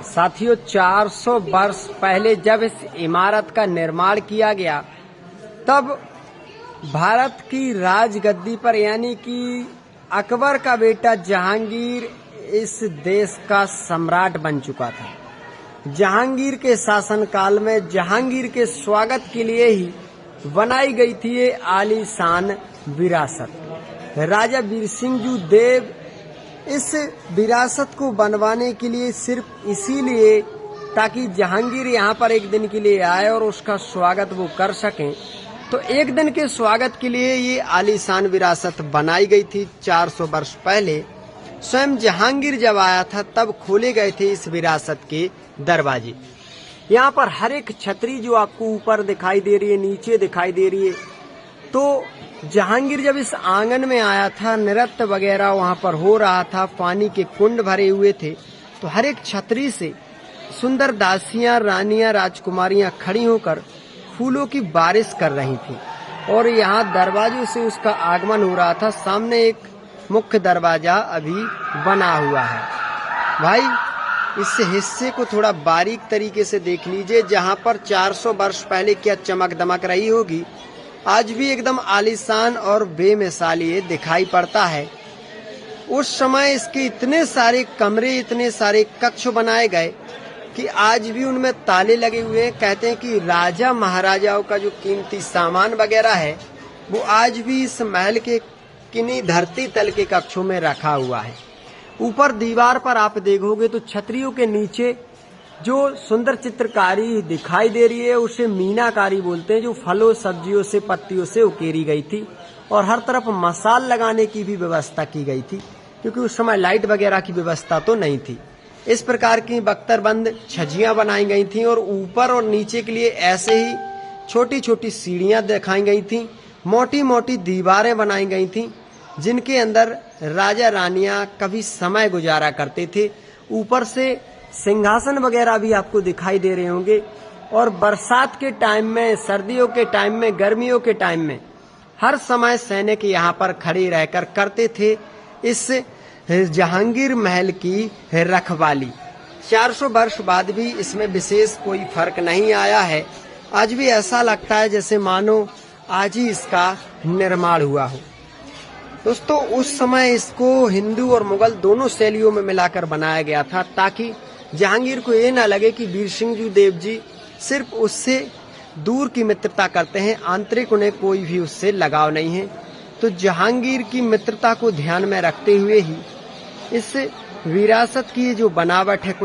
साथियों 400 वर्ष पहले जब इस इमारत का निर्माण किया गया तब भारत की राजगद्दी पर यानी कि अकबर का बेटा जहांगीर इस देश का सम्राट बन चुका था। जहांगीर के शासनकाल में जहांगीर के स्वागत के लिए ही बनाई गई थी ये आलीशान विरासत। राजा वीर सिंह देव इस विरासत को बनवाने के लिए सिर्फ इसीलिए ताकि जहांगीर यहाँ पर एक दिन के लिए आए और उसका स्वागत वो कर सकें, तो एक दिन के स्वागत के लिए ये आलीशान विरासत बनाई गई थी। 400 वर्ष पहले स्वयं जहांगीर जब आया था तब खोले गए थे इस विरासत के दरवाजे। यहाँ पर हर एक छतरी जो आपको ऊपर दिखाई दे रही है, नीचे दिखाई दे रही है, तो जहांगीर जब इस आंगन में आया था, नृत्य वगैरह वहाँ पर हो रहा था, पानी के कुंड भरे हुए थे, तो हर एक छतरी से सुंदर दासियां, रानियां, राजकुमारियां खड़ी होकर फूलों की बारिश कर रही थी और यहाँ दरवाजों से उसका आगमन हो रहा था। सामने एक मुख्य दरवाजा अभी बना हुआ है। भाई इस हिस्से को थोड़ा बारीक तरीके से देख लीजिए, जहाँ पर 400 वर्ष पहले क्या चमक दमक रही होगी, आज भी एकदम आलीशान और बेमिसाल ये दिखाई पड़ता है। उस समय इसके इतने सारे कमरे, इतने सारे कक्ष बनाए गए कि आज भी उनमें ताले लगे हुए हैं। कहते हैं कि राजा महाराजाओं का जो कीमती सामान वगैरह है वो आज भी इस महल के किन्हीं धरती तल के कक्षों में रखा हुआ है। ऊपर दीवार पर आप देखोगे तो छतरियों के नीचे जो सुंदर चित्रकारी दिखाई दे रही है उसे मीनाकारी बोलते हैं, जो फलों, सब्जियों से, पत्तियों से उकेरी गई थी और हर तरफ मसाल लगाने की भी व्यवस्था की गई थी, क्योंकि उस समय लाइट वगैरह की व्यवस्था तो नहीं थी। इस प्रकार की बख्तरबंद छज्जियां बनाई गई थी और ऊपर और नीचे के लिए ऐसे ही छोटी छोटी सीढ़ियां दिखाई गई थी। मोटी मोटी दीवारें बनाई गई थी जिनके अंदर राजा रानियां कभी समय गुजारा करते थे। ऊपर से सिंहासन वगैरह भी आपको दिखाई दे रहे होंगे और बरसात के टाइम में, सर्दियों के टाइम में, गर्मियों के टाइम में हर समय सैनिक यहाँ पर खड़े रहकर करते थे इस जहांगीर महल की रखवाली। 400 वर्ष बाद भी इसमें विशेष कोई फर्क नहीं आया है। आज भी ऐसा लगता है जैसे मानो आज ही इसका निर्माण हुआ हो। दोस्तों उस समय इसको हिंदू और मुगल दोनों शैलियों में मिलाकर बनाया गया था ताकि जहांगीर को ये ना लगे कि वीर सिंह देव जी सिर्फ उससे दूर की मित्रता करते हैं, आंतरिक उन्हें कोई भी उससे लगाव नहीं है। तो जहांगीर की मित्रता को ध्यान में रखते हुए ही इस विरासत की जो बनावट है कुछ